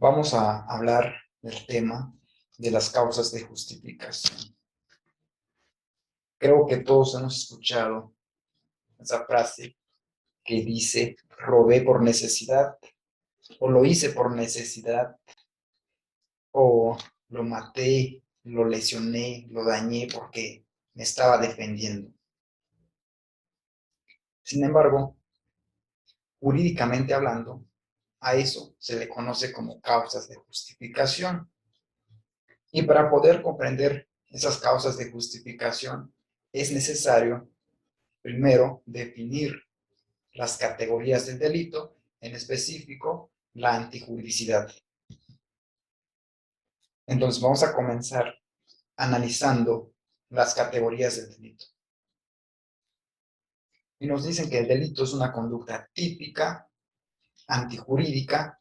Vamos a hablar del tema de las causas de justificación. Creo que todos hemos escuchado esa frase que dice, robé por necesidad, o lo hice por necesidad, o lo maté, lo lesioné, lo dañé porque me estaba defendiendo. Sin embargo, jurídicamente hablando, a eso se le conoce como causas de justificación. Y para poder comprender esas causas de justificación, es necesario primero definir las categorías del delito, en específico la antijuridicidad. Entonces vamos a comenzar analizando las categorías del delito. Y nos dicen que el delito es una conducta típica, antijurídica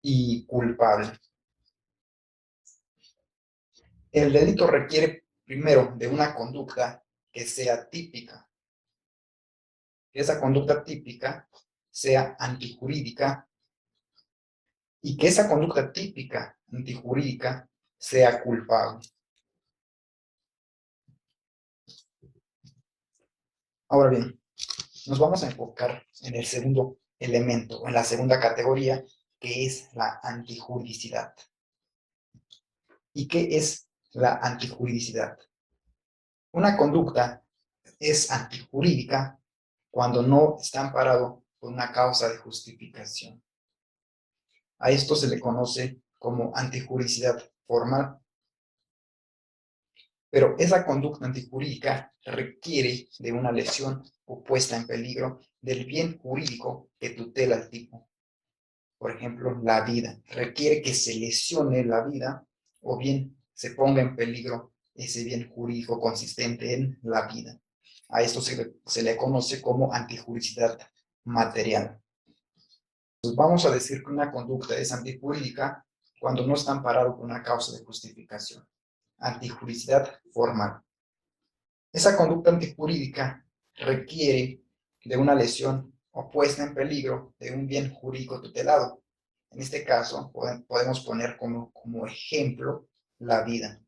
y culpable. El delito requiere primero de una conducta que sea típica, que esa conducta típica sea antijurídica y que esa conducta típica antijurídica sea culpable. Ahora bien, nos vamos a enfocar en el segundo elemento, o en la segunda categoría, que es la antijuridicidad. ¿Y qué es la antijuridicidad? Una conducta es antijurídica cuando no está amparado por una causa de justificación. A esto se le conoce como antijuridicidad formal. Pero esa conducta antijurídica requiere de una lesión o puesta en peligro del bien jurídico que tutela al tipo. Por ejemplo, la vida. Requiere que se lesione la vida o bien se ponga en peligro ese bien jurídico consistente en la vida. A esto se le conoce como antijuridicidad material. Entonces, vamos a decir que una conducta es antijurídica cuando no está amparado por una causa de justificación. Antijuridicidad formal. Esa conducta antijurídica requiere de una lesión o puesta en peligro de un bien jurídico tutelado. En este caso, podemos poner como ejemplo la vida.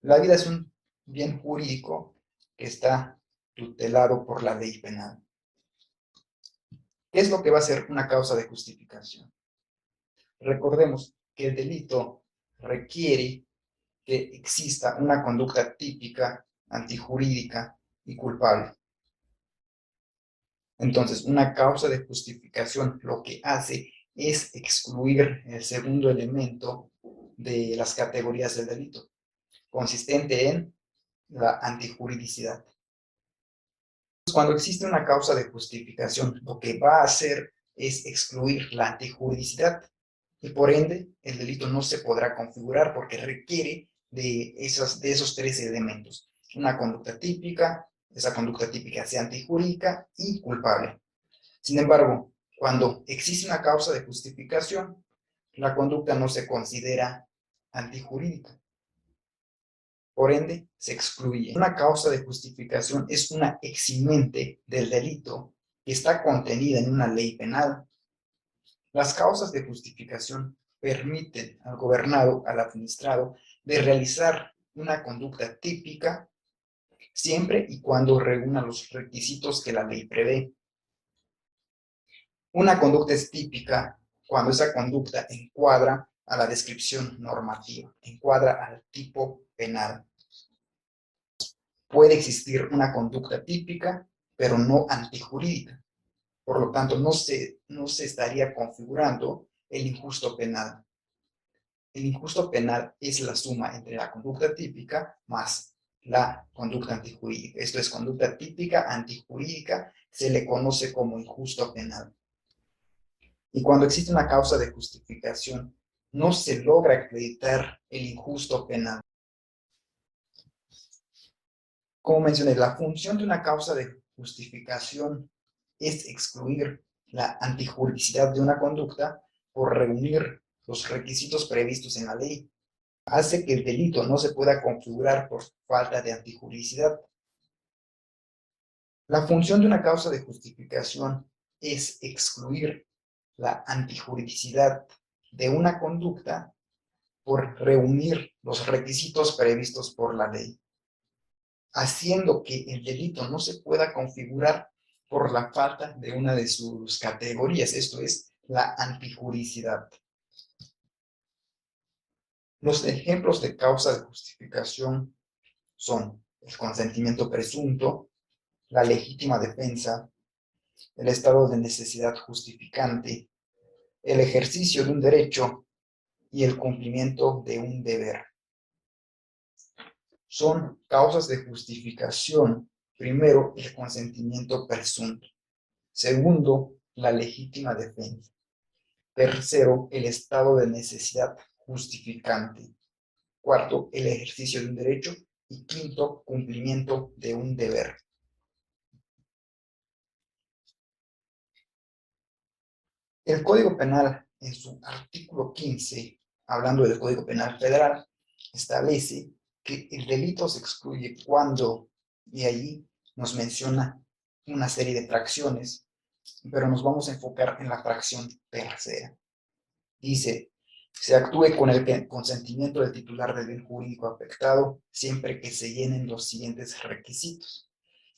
La vida es un bien jurídico que está tutelado por la ley penal. ¿Qué es lo que va a ser una causa de justificación? Recordemos que el delito requiere que exista una conducta típica, antijurídica y culpable. Entonces, una causa de justificación lo que hace es excluir el segundo elemento de las categorías del delito, consistente en la antijuridicidad. Cuando existe una causa de justificación, lo que va a hacer es excluir la antijuridicidad y por ende el delito no se podrá configurar porque requiere de esos tres elementos. Una conducta típica, esa conducta típica sea antijurídica y culpable. Sin embargo, cuando existe una causa de justificación, la conducta no se considera antijurídica. Por ende, se excluye. Una causa de justificación es una eximente del delito que está contenida en una ley penal. Las causas de justificación permiten al gobernado, al administrado, de realizar una conducta típica siempre y cuando reúna los requisitos que la ley prevé. Una conducta es típica cuando esa conducta encuadra a la descripción normativa, encuadra al tipo penal. Puede existir una conducta típica, pero no antijurídica. Por lo tanto, no se estaría configurando el injusto penal. El injusto penal es la suma entre la conducta típica más la conducta antijurídica. Esto es conducta típica, antijurídica, se le conoce como injusto penal. Y cuando existe una causa de justificación, no se logra acreditar el injusto penal. Como mencioné, la función de una causa de justificación es excluir la antijuridicidad de una conducta por reunir los requisitos previstos en la ley. Hace que el delito no se pueda configurar por falta de antijuridicidad. La función de una causa de justificación es excluir la antijuridicidad de una conducta por reunir los requisitos previstos por la ley, haciendo que el delito no se pueda configurar por la falta de una de sus categorías, esto es, la antijuricidad. Los ejemplos de causa de justificación son el consentimiento presunto, la legítima defensa, el estado de necesidad justificante, el ejercicio de un derecho y el cumplimiento de un deber. Son causas de justificación. Primero, el consentimiento presunto. Segundo, la legítima defensa. Tercero, el estado de necesidad justificante. Cuarto, el ejercicio de un derecho. Y quinto, cumplimiento de un deber. El Código Penal, en su artículo 15, hablando del Código Penal Federal, establece que el delito se excluye cuando, y allí nos menciona una serie de fracciones, pero nos vamos a enfocar en la fracción tercera. Dice, se actúe con el consentimiento del titular del bien jurídico afectado siempre que se llenen los siguientes requisitos.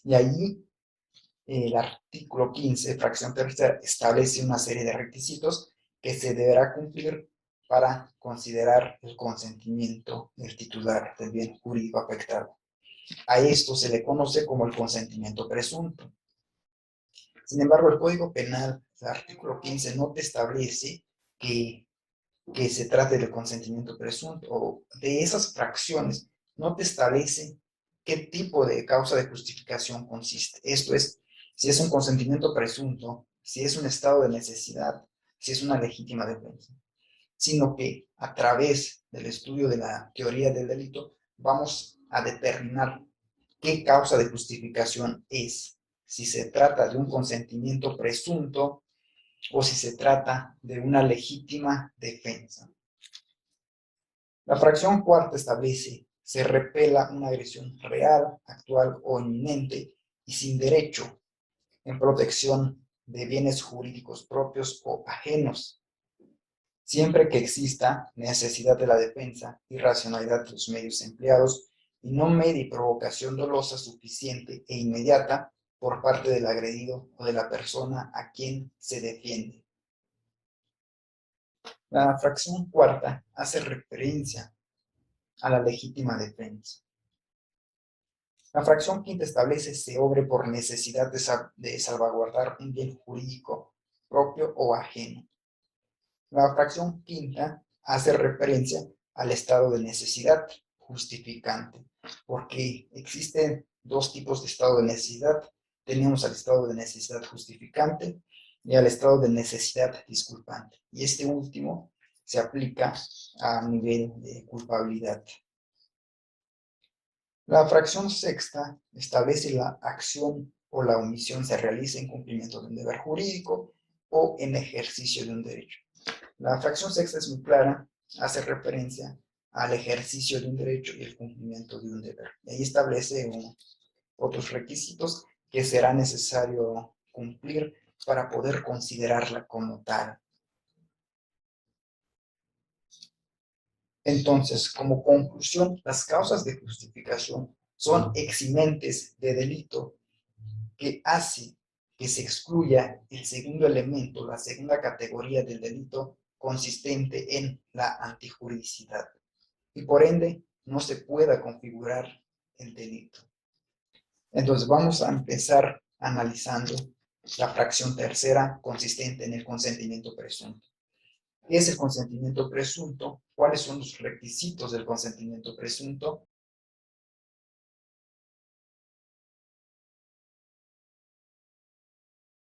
Y allí el artículo 15, fracción tercera, establece una serie de requisitos que se deberá cumplir para considerar el consentimiento del titular del bien jurídico afectado. A esto se le conoce como el consentimiento presunto. Sin embargo, el Código Penal, el artículo 15, no te establece que se trate de consentimiento presunto o de esas fracciones, no te establece qué tipo de causa de justificación consiste. Esto es, si es un consentimiento presunto, si es un estado de necesidad, si es una legítima defensa, sino que a través del estudio de la teoría del delito vamos a determinar qué causa de justificación es, si se trata de un consentimiento presunto o si se trata de una legítima defensa. La fracción cuarta establece, se repela una agresión real, actual o inminente y sin derecho en protección de bienes jurídicos propios o ajenos, siempre que exista necesidad de la defensa y racionalidad de los medios empleados y no medie provocación dolosa suficiente e inmediata por parte del agredido o de la persona a quien se defiende. La fracción cuarta hace referencia a la legítima defensa. La fracción quinta establece se obre por necesidad de salvaguardar un bien jurídico propio o ajeno. La fracción quinta hace referencia al estado de necesidad justificante, porque existen dos tipos de estado de necesidad. Tenemos al estado de necesidad justificante y al estado de necesidad disculpante. Y este último se aplica a nivel de culpabilidad. La fracción sexta establece la acción o la omisión se realiza en cumplimiento de un deber jurídico o en ejercicio de un derecho. La fracción sexta es muy clara, hace referencia al ejercicio de un derecho y el cumplimiento de un deber. Y ahí establece otros requisitos que será necesario cumplir para poder considerarla como tal. Entonces, como conclusión, las causas de justificación son eximentes de delito que hace que se excluya el segundo elemento, la segunda categoría del delito consistente en la antijuricidad y por ende no se pueda configurar el delito. Entonces vamos a empezar analizando la fracción tercera consistente en el consentimiento presunto. ¿Qué es el consentimiento presunto? ¿Cuáles son los requisitos del consentimiento presunto?